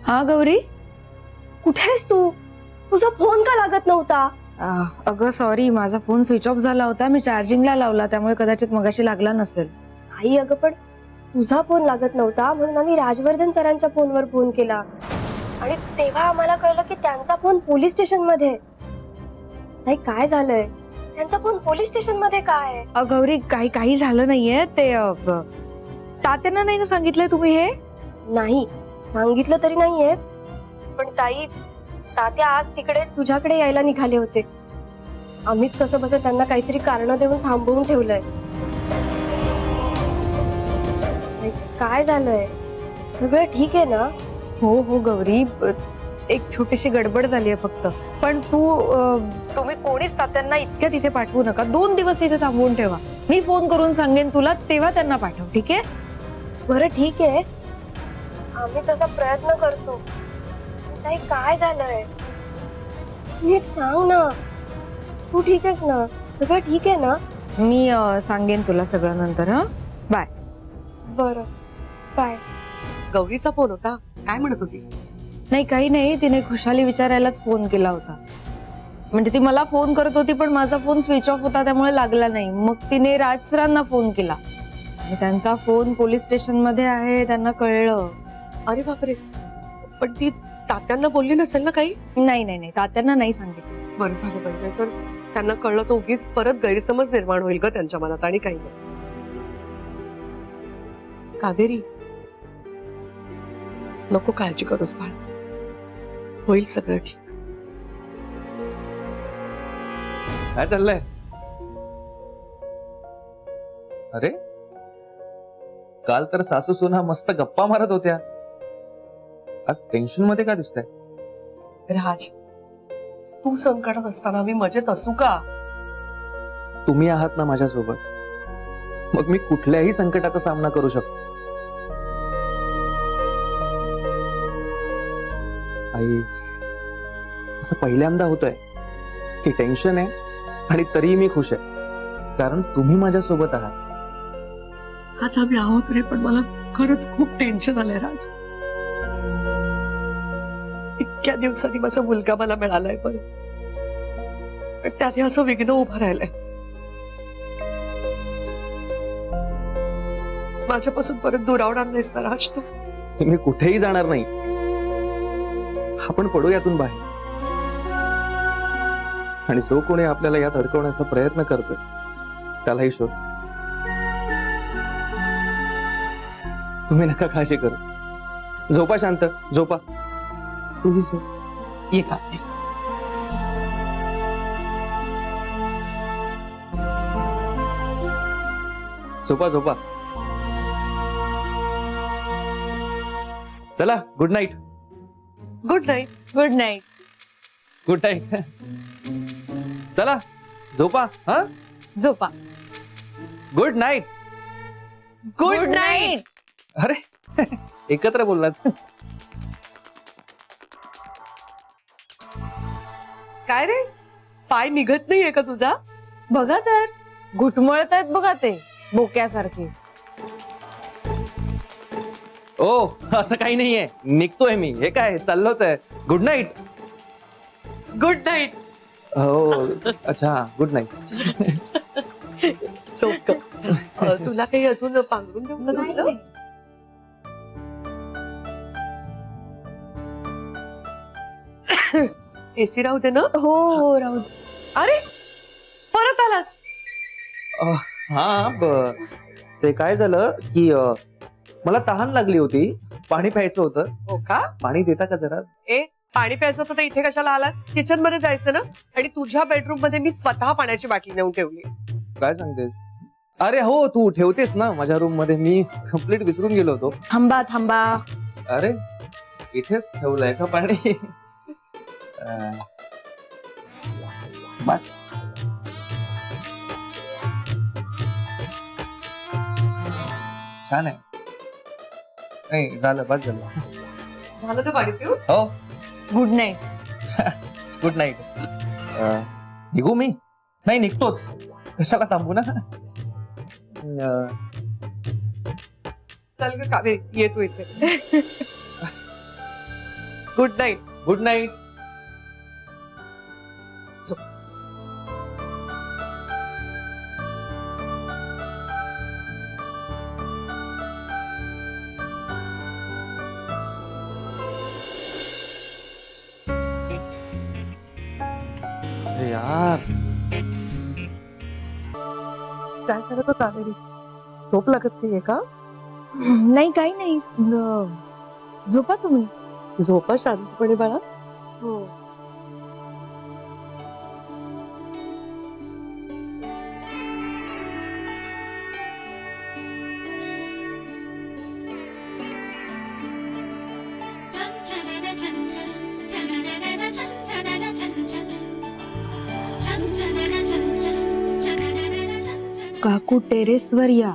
हा गौरी, कुठेस तू? तुझा फोन का लागत नव्हता? अगं सॉरी, माझा फोन स्विच ऑफ झाला होता. मी चार्जिंगला लावला, त्यामुळे कदाचित मगाशी लागला नसेल. आई अगं, पण तुझा फोन लागत नव्हता म्हणून आम्ही राजवर्धन सरांच्या फोनवर फोन केला आणि तेव्हा आम्हाला कळलं की त्यांचा फोन पोलीस स्टेशन मध्ये. नाही, काय झालंय? त्यांचा फोन पोलीस स्टेशन मध्ये काय? गौरी, काही झालं नाहीये. ते तात्यांना नाही ना सांगितलंय तुम्ही हे? नाही सांगितलं तरी नाहीये, पण ताई, तात्या आज तिकडे तुझ्याकडे यायला निघाले होते. आम्हीच कसं बसं त्यांना काहीतरी कारण देऊन थांबवून ठेवलंय. नाही, काय झालंय? सगळं ठीक आहे ना? हो गौरी, एक छोटीशी गडबड झाली आहे फक्त. पण तुम्ही कोणीच तात्यांना इतक्या तिथे पाठवू नका. 2 दिवस तिथे थांबवून ठेवा. मी फोन करून सांगेन तुला, तेव्हा त्यांना पाठव. ठीक आहे? बरं ठीक आहे, आम्ही तसा प्रयत्न करतो. ताई, काय झालंय? नीट सांग ना. तू ठीक आहेस ना? सगळं ठीक आहे ना? मी सांगेन तुला सगळं नंतर. हा, बाय. बरं, बाय. गौरीचा फोन होता, काय म्हणत होती? नाही, काही नाही. तिने खुशाली विचारायलाच फोन केला होता. म्हणजे ती मला फोन करत होती, पण माझा फोन स्विच ऑफ होता, त्यामुळे लागला नाही. मग तिने राज सरांना फोन केला आणि त्यांचा फोन पोलीस स्टेशन मध्ये आहे, त्यांना कळलं. अरे बापरे, पण ती तात्यांना बोलली नसेल ना काही? नाही, तात्यांना नाही सांगितलं. बरं झालं, पण नाही तर त्यांना कळलं तर उगीच परत गैरसमज निर्माण होईल ग त्यांच्या मनात, आणि काही नाही. कावेरी, नको काळजी करूस बाळ, होईल सगळं ठीक. काय चाललंय? अरे, काल तर सासू सुना मस्त गप्पा मारत होत्या. आज टेन्शन मध्ये का दिसतंय? राज, तू संकटात असताना मी मजेत असू का? तुम्ही आहात ना माझ्यासोबत, मग मी कुठल्याही संकटाचा सामना करू शकतो. आई, असं पहिल्यांदा होतंय की टेन्शन आहे आणि तरीही मी खुश आहे, कारण तुम्ही माझ्यासोबत आहात. आज आम्ही आहोत रे, पण मला खरंच खूप टेन्शन आलंय राज. इतक्या दिवसांनी माझा मुलगा मला मिळालाय, पण त्यात असं विघ्न उभं राहिलंय. माझ्यापासून परत दुरावणार नाहीस ना राज तू? मी कुठेही जाणार नाही. आपण पडू यातून बाहेर, आणि जो कोणी आपल्याला यात अडकवण्याचा प्रयत्न करतोय त्यालाही शोध. तुम्ही नका काळजी करू. झोपा शांत, झोपा. तुम्ही ये का? झोपा झोपा. चला, good night. Good night. Good night. Good night. चला, झोपा. हा, झोपा. Good night. Good night. अरे, एकत्र बोललात. काय रे, पाय निघत नाहीये का तुझा? बघा तर, घुटमळत आहेत बघा ते बोक्यासारखे. ओ, असं काही नाहीये, निघतोय मी. हे काय, चाललोच आहे. Good night. Good night. हो, अच्छा, गुड नाईट. झोप. तुला काही अजून पांघरून देऊ का दुसरं? एसी राहू दे ना? हो, राहू दे. अरे, परत आलास? हा, ते काय झालं की मला तहान लागली होती, पाणी प्यायचं होतं. हो का? पाणी देता का जरा? पाणी प्यायचं होतं तर इथे कशाला आलास? किचन मध्ये जायचं ना. आणि तुझ्या बेडरूम मध्ये मी स्वतः पाण्याची बाटली नेऊन ठेवली. काय सांगतेस? अरे हो, तू ठेवतेस ना माझ्या रूम मध्ये. मी कम्प्लीट विसरून गेलो होतो. थांबा. अरे, इथेच ठेवलंय का पाणी? बस. छान आहे. नाही झालं, बस झालं. झालं तर पाणी पिऊ? हो, गुड नाईट. Good night. निघू मी? नाही, निघतोच. कशाला थांबू ना. चल ग कावे, ये तू इथे. Good night. Good night. अरे यार, काय झालं तो कावेरी? झोप लागत नाहीये का? नाही काही नाही झोपा तुम्ही. झोपा शांतपणे बाळा. हो. काकू टेरेसवर या.